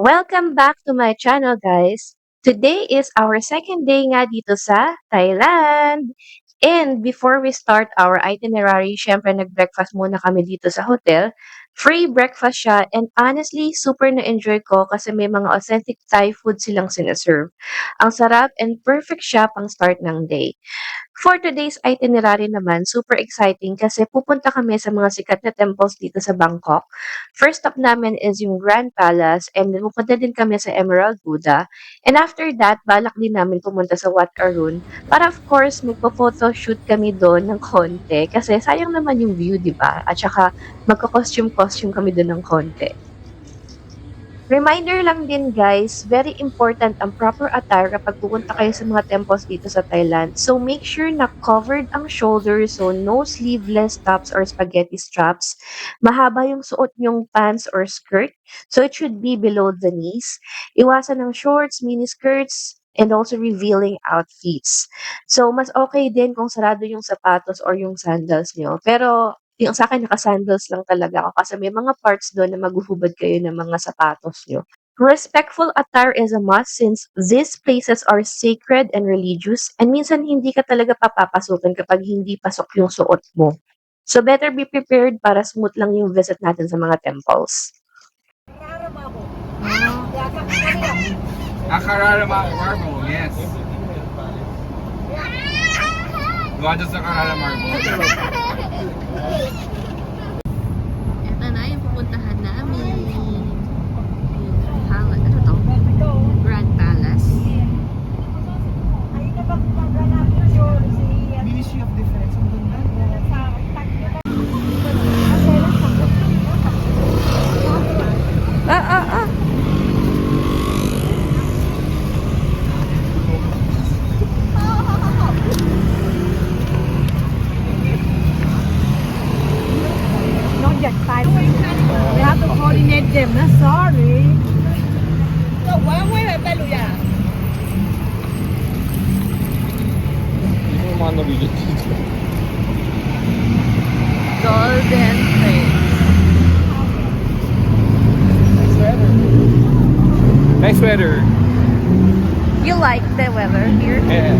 Welcome back to my channel, guys. Today is our second day nga dito sa Thailand. And before we start our itinerary, syempre nag-breakfast muna kami dito sa hotel. Free breakfast siya and honestly, super na-enjoy ko kasi may mga authentic Thai food silang sinaserve. Ang sarap and perfect siya pang start ng day. For today's itinerary naman, super exciting kasi pupunta kami sa mga sikat na temples dito sa Bangkok. First stop namin is yung Grand Palace and then pupunta din kami sa Emerald Buddha. And after that, balak din namin pumunta sa Wat Arun para of course magpo-photo shoot kami doon ng konti kasi sayang naman yung view, di ba? At saka magko-costume-costume kami doon ng konti. Reminder lang din guys, very important ang proper attire kapag pupunta kayo sa mga temples dito sa Thailand. So make sure na covered ang shoulders, so no sleeveless tops or spaghetti straps. Mahaba yung suot nyong pants or skirt, so it should be below the knees. Iwasan ng shorts, mini skirts, and also revealing outfits. So mas okay din kung sarado yung sapatos or yung sandals nyo. Pero yung sa'kin naka-sandals lang talaga ako kasi may mga parts dun na maghuhubad kayo ng mga sapatos niyo. Respectful attire is a must since these places are sacred and religious and minsan hindi ka talaga papapasukin kapag hindi pasok yung suot mo. So better be prepared para smooth lang yung visit natin sa mga temples. Akarara marble, yes. Gwaja sa Akarara marble. Ito na yung pupuntahan namin. Ano to? Grand Palace. Ministry of Defense. Ang ganda. Ah. Not yet time. We have to coordinate them. Sorry. So, one way or better, yeah. Golden Train. Nice weather. You like the weather here? Yeah.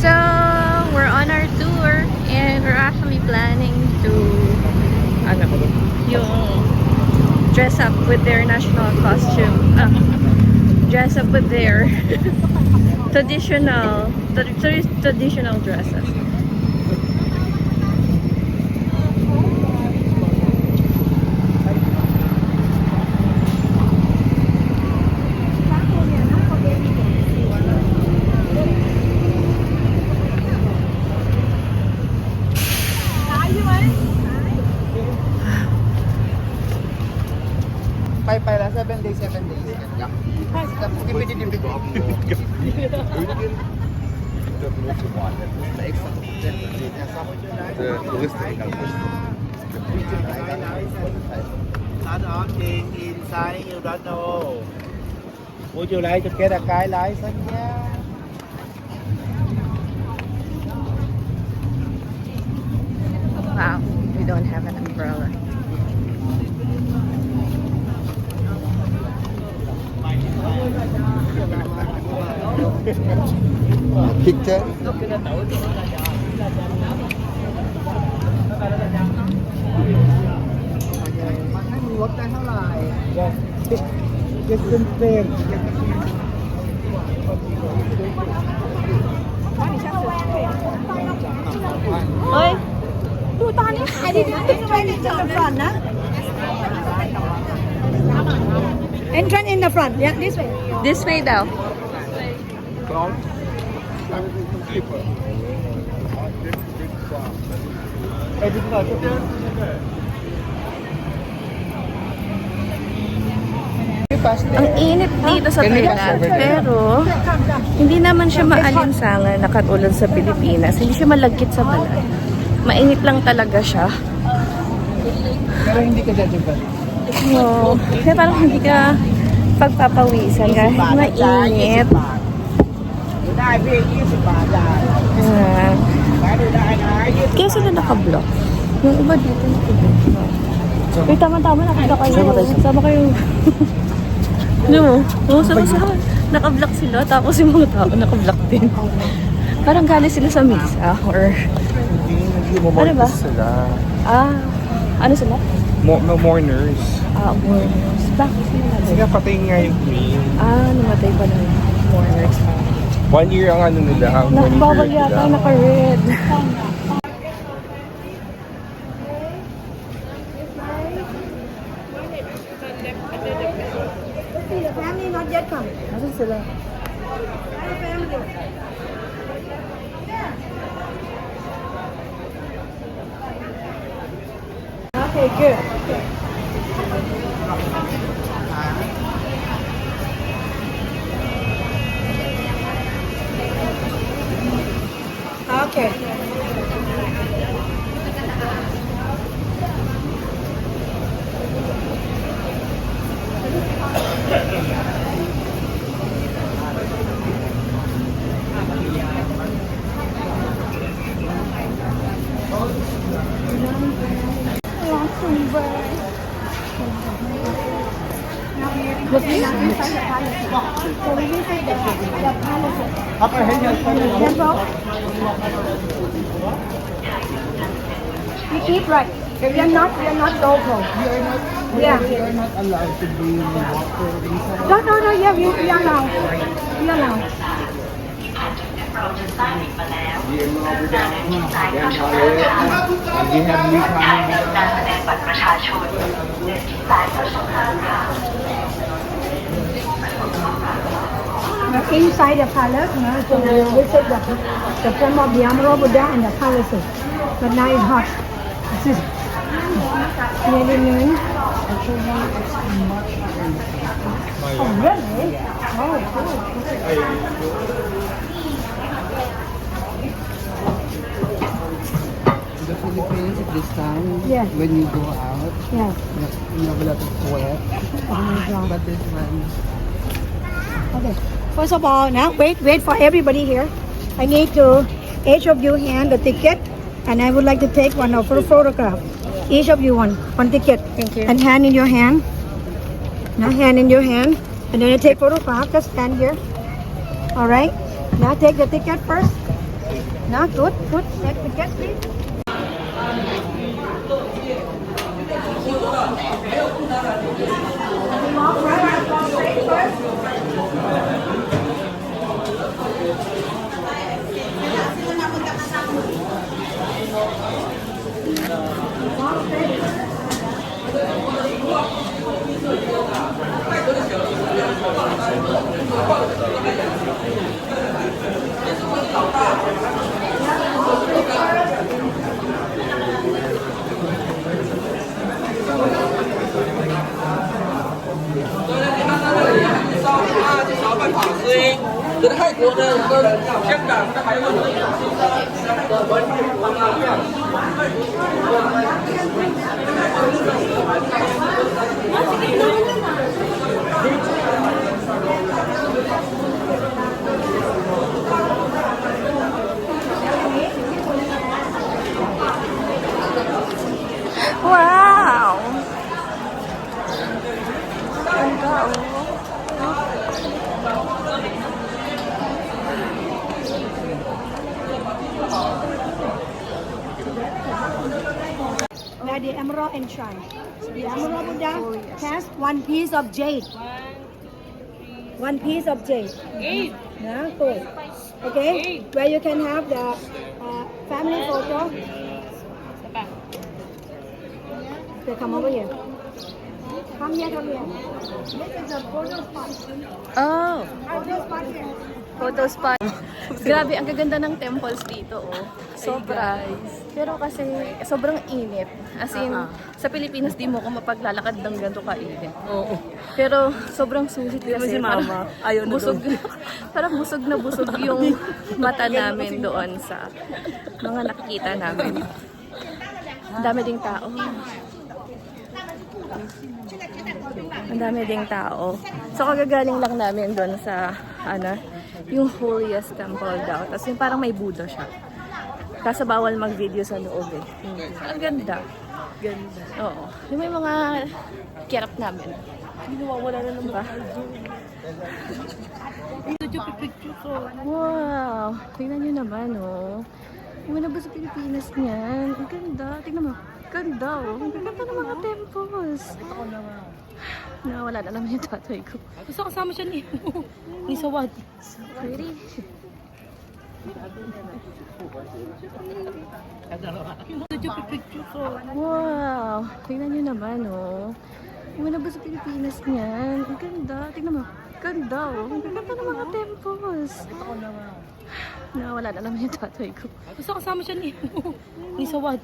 So, we're on our tour and we're actually planning to yung dress up with their national costume. Dress up with their traditional dresses. Pala, 7 days. Yeah. Not hunting inside, you don't know. Would you like to get a guide license? Yeah. Wow, we don't have an umbrella. Picture? Just in frame. Ôi, ดูตอนนี้ขายดีนะ Entrance in the front นะ Entrance in the front, yeah, this way. This way daw. Ang init dito sa Thailand, pero hindi naman siya maalinsangan na katulad sa Pilipinas. Hindi siya malagkit sa balat. Mainit lang talaga siya. Pero hindi ka judgeable. Oo. Kaya parang hindi ka pagpapawisan kahit mainit. ได้พี่20 บาทได้ Ah. Kaya sila naka-block. Yung iba dito naka-block. Uy, tama-tama, naka-block kayo. Sama kayo. Ano mo? Oo, sama-sama. Naka-block sila, tapos yung mga tao naka-block din. Parang galing sila sa misa, or... Ano ba? Sila. Ano sila? Mourners. Mourners. Bakit sila Kasi natin? nga patay nga yung queen. Namatay pa ng mourners. 1 year ang ano nila. Ang mourning Bawal period yata, nila. naka-red. The family not yet come. Nasaan sila? Okay, good. Okay. You keep right. We are not local. Yeah. You are not allowed to bring water inside. No, yeah, we are now. We are now. And we have new coming. Inside the palace, so we visit the form of the Amaro Buddha and the palaces. But now it's hot. This is nearly noon. Oh, really? Oh, In the Philippines at this time, Yes. when you go out, yes. you have a lot of sweat. Oh my God. But this one, Okay. First of all, now wait for everybody here. I need to each of you hand the ticket, and I would like to take one of a photograph. Each of you one ticket. Thank you. And hand in your hand. Now hand in your hand, and then I take photograph. Just stand here. All right. Now take the ticket first. Now good. Take the ticket, please. Wow! Now the emerald enshrine. The emerald Buddha has one piece of jade. One piece of jade. Yeah, cool. Okay, where you can have the family photo. Okay, come over here. Come here. This is a photo spot. Oh, Photo spot here. photo spot. Grabe, ang gaganda ng temples dito, oh. Sobra. Pero kasi, sobrang init. As in, sa Pilipinas, di mo ako mapaglalakad ng ganito kainit. Oo. Pero, sobrang susit kasi. si Mama, ayaw na busog, parang busog na busog yung mata namin doon sa mga nakikita namin. Ang dami ding tao. Ang dami ding tao. So, kagagaling lang namin doon sa, yung holiest temple daw. Tapos yung parang may Buddha siya. Kaso bawal mag-video sa loob eh. Ang ganda. Ganda. Oo. Yung may mga kirap namin. Hindi nawawala na naman. Diba? Wow! Tingnan nyo naman, oh. Yung na ba sa Pilipinas niyan? Ang ganda. Tingnan mo. Ganda, oh. Ang ganda ng mga temples. Nawala na naman yung tatay ko. Gusto kasama siya ni Sawad. Pretty. Wow! Tingnan nyo naman, oh. Yung na ba sa Pilipinas niyan? Ang ganda. Tingnan mo. Ganda, oh. Ang ganda ng mga temples. Nawala na naman yung tatay ko. Gusto kasama siya ni Sawad.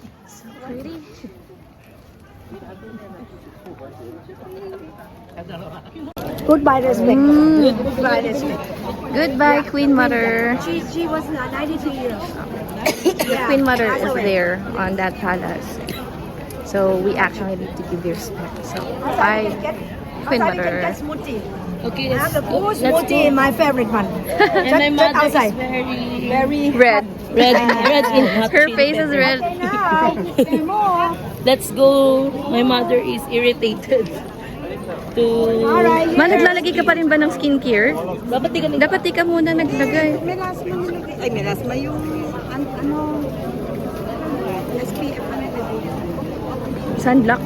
Pretty. Goodbye, respect. Goodbye, respect. Goodbye, Queen Mother. She was 92 years. Queen Mother is there on that palace. So we actually need to give respect. So bye, Queen Mother. Okay, the cool smoothie is my favorite one. And my mother outside. is Very Red. red in hot Her chili face is pepper. red. now. Say more. Let's go. My mother is irritated. To... Alright. Ma, naglalagay ka pa rin ba ng skincare? Dapat di ka Dapat di ka muna naglagay. May lasma nilagay. Ay, may lasma yung ano. SPF na nilagay. Sunblock.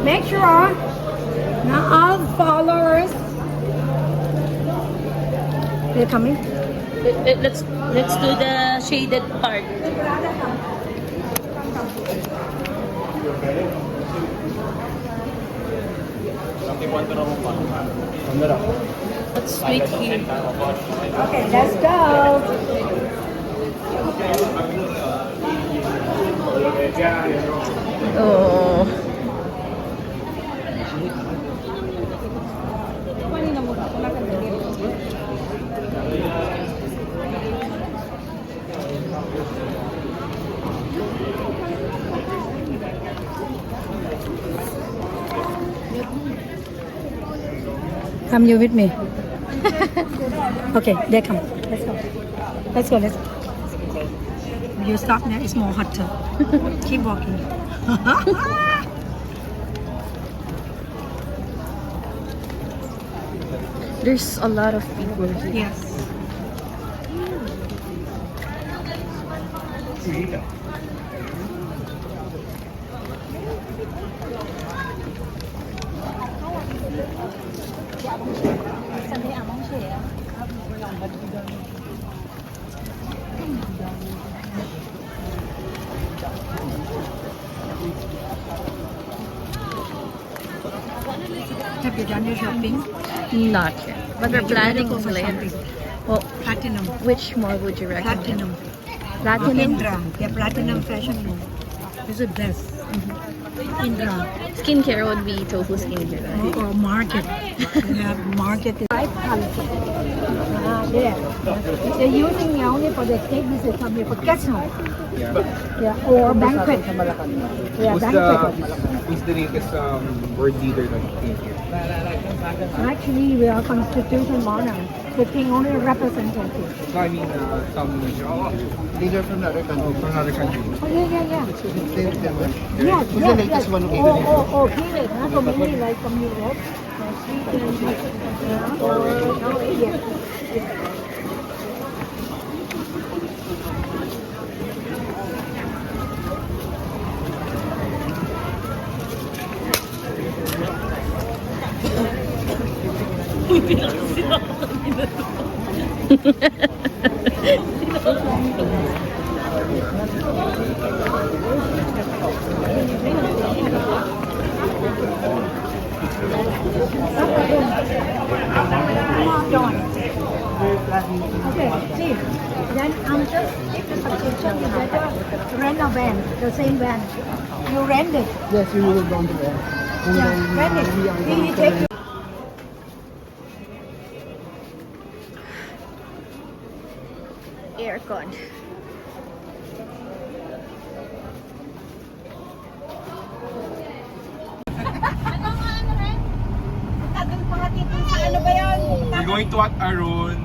Make sure na all followers. They're coming. let's do the shaded part. Let's wait here. Okay, let's go. Oh. Come you with me. Okay, they come. Let's go. Let's go. Let's go. You stop there. It's more hotter. Keep walking. There's a lot of people here. Yes. Have you done your shopping? Not yet. But we're planning Go to for later. shopping. Well, Platinum. which mall would you recommend? Platinum. Platinum? Indra. Yeah, Platinum Fashion Mall. It's the best. Indra. Skincare would be tofu skincare. Or market. We have market. Right quality. There. They're using it only for the cake. This is something for casserole. Yeah. Or banquet. Yeah, banquet. Who's the latest world leader that came here? Actually, we are constitution monarch. The king only representative. No, I mean, some leader from another country. Oh, from another country. Oh, yeah. Yes, Who's the latest one who came in? Here, huh? So many like from Europe, Sweden, or Norway. Okay, see. Then I'm just take the subscription. You better rent a van, the same van. You rent it. Yes, we will go on to there. And Yeah, rent it. we are We going to take you. Aircon. Tagal pa nga dito sa going to Wat Arun.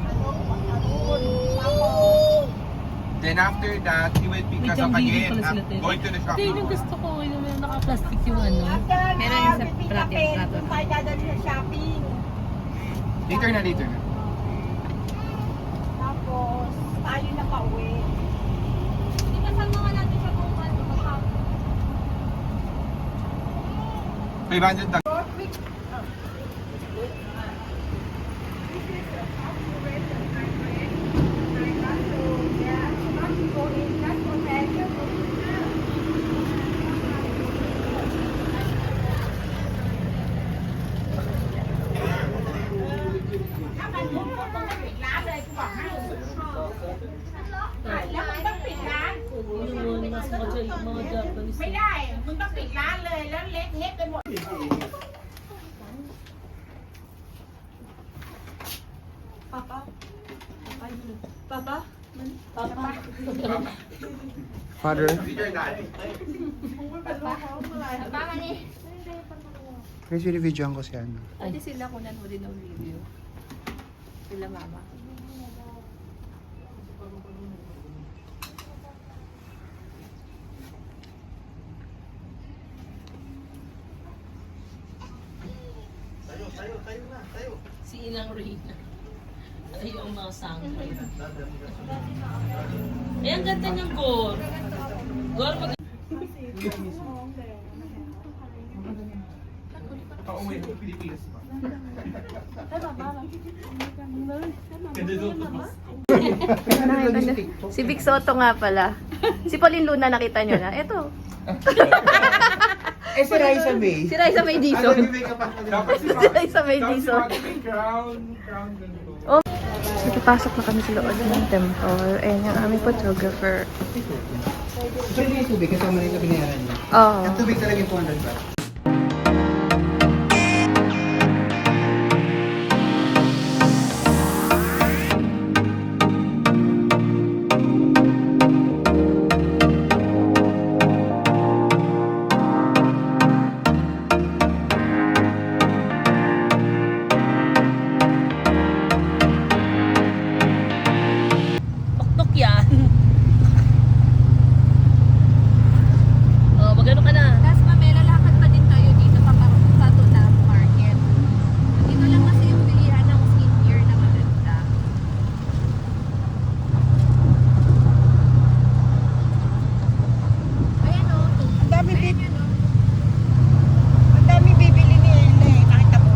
Then after that, he will pick us up again. Going to the Hindi, shopping yung mall. gusto ko, yung may naka-plastic yung ano. Meron yung sa plato. Later na. Tapos, tayo na pauwi. $500. Yung mga Japanese.ไม่ได้ มึงต้องปิดร้านเลย แล้วเล็กเทะไปหมด Father? Kasi video ko si ano. Hindi sila kunan mo din ng video. Sila mama. Si Inang Rina. Ay, yung mga sangkay. Ay, ang ganda niyang Gor. Gor, mag- Pauwi ko Pilipinas pa. Si Vic Soto nga pala. Si Pauline Luna nakita nyo na. Ito. Eh, si Raisa May. Si Raisa May Dizon. Dapat si Si Raisa May Dapat si Dizon. Maki may crown ganito. Nakipasok na kami sa loob ng temple. Ayan yung aming photographer. So, yung tubig, kasama rin sa binayaran niya. Oh. Ang tubig talaga yung 200 ba? Tuktok yan. Oh, magano ka na? Tapos mamaya lakad pa din tayo dito sa Tunap Market. Dito lang kasi yung bilihan ng skincare na maganda. Ayan o. Ang dami bibili. Ang dami bibili ni Ella eh. Nakita mo?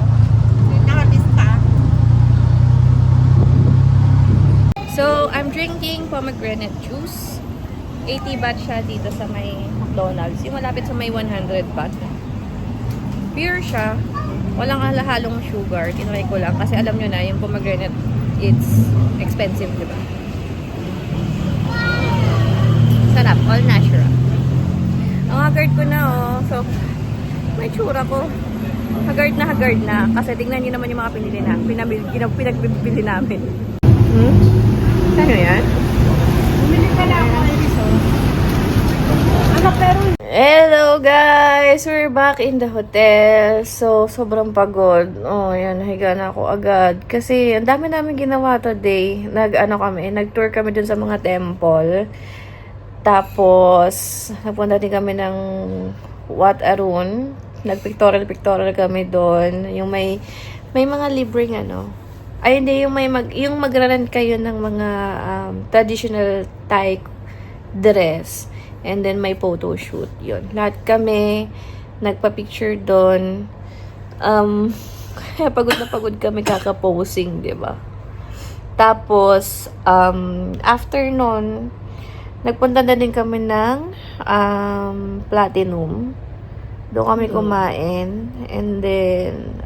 Nakalista. So, I'm drinking pomegranate juice. 80 baht siya dito sa may McDonald's. Yung malapit sa may 100 baht. Pure siya. Walang halong sugar. Tinry ko lang kasi alam nyo na yung pomegranate, it's expensive, di ba? Sarap. All natural. Ang haggard ko na, oh. So, may tsura ko. Haggard na. Kasi tingnan nyo naman yung mga pinili na. Pinagbibili namin. Ano yan? Hello guys! We're back in the hotel. So, sobrang pagod. Oh, yan. Nahiga na ako agad. Kasi, ang dami namin ginawa today. Nag-tour kami dun sa mga temple. Tapos, nagpunta din kami ng Wat Arun. Nag-pictorial kami doon. Yung may mga libreng ay, hindi. Yung magraran kayo ng mga traditional Thai dress. And then, may photo shoot. Yun. Lahat kami nagpa-picture doon. Kaya pagod na pagod kami kaka-posing, di ba? Tapos, after nun, nagpunta na din kami ng Platinum. Doon kami kumain. And then,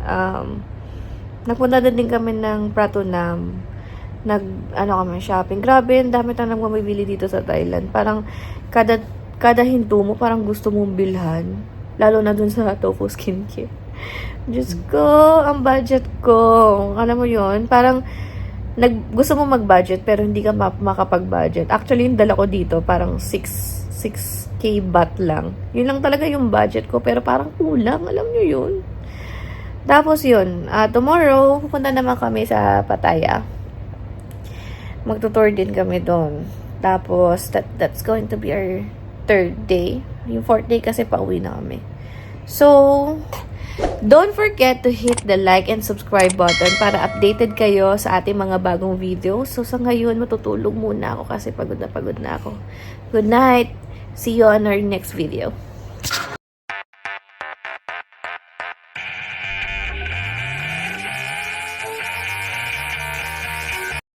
nagpunta din kami ng Pratunam. Kami shopping. Grabe, ang dami tayong mamibili dito sa Thailand. Parang, kada hinto mo, parang gusto mong bilhan. Lalo na dun sa tofu skincare. Diyos ko, ang budget ko. Alam mo yon, parang, gusto mo mag-budget, pero hindi ka makapag-budget. Actually, yung dala ko dito, parang 6K baht lang. Yun lang talaga yung budget ko, pero parang kulang. Alam nyo yun? Tapos yun, tomorrow, pupunta naman kami sa Pattaya. Magtutour din kami doon. Tapos, that's going to be our 3rd day. Yung 4th day kasi pauwi na kami. So, don't forget to hit the like and subscribe button para updated kayo sa ating mga bagong video. So, sa ngayon, matutulog muna ako kasi pagod na ako. Good night! See you on our next video.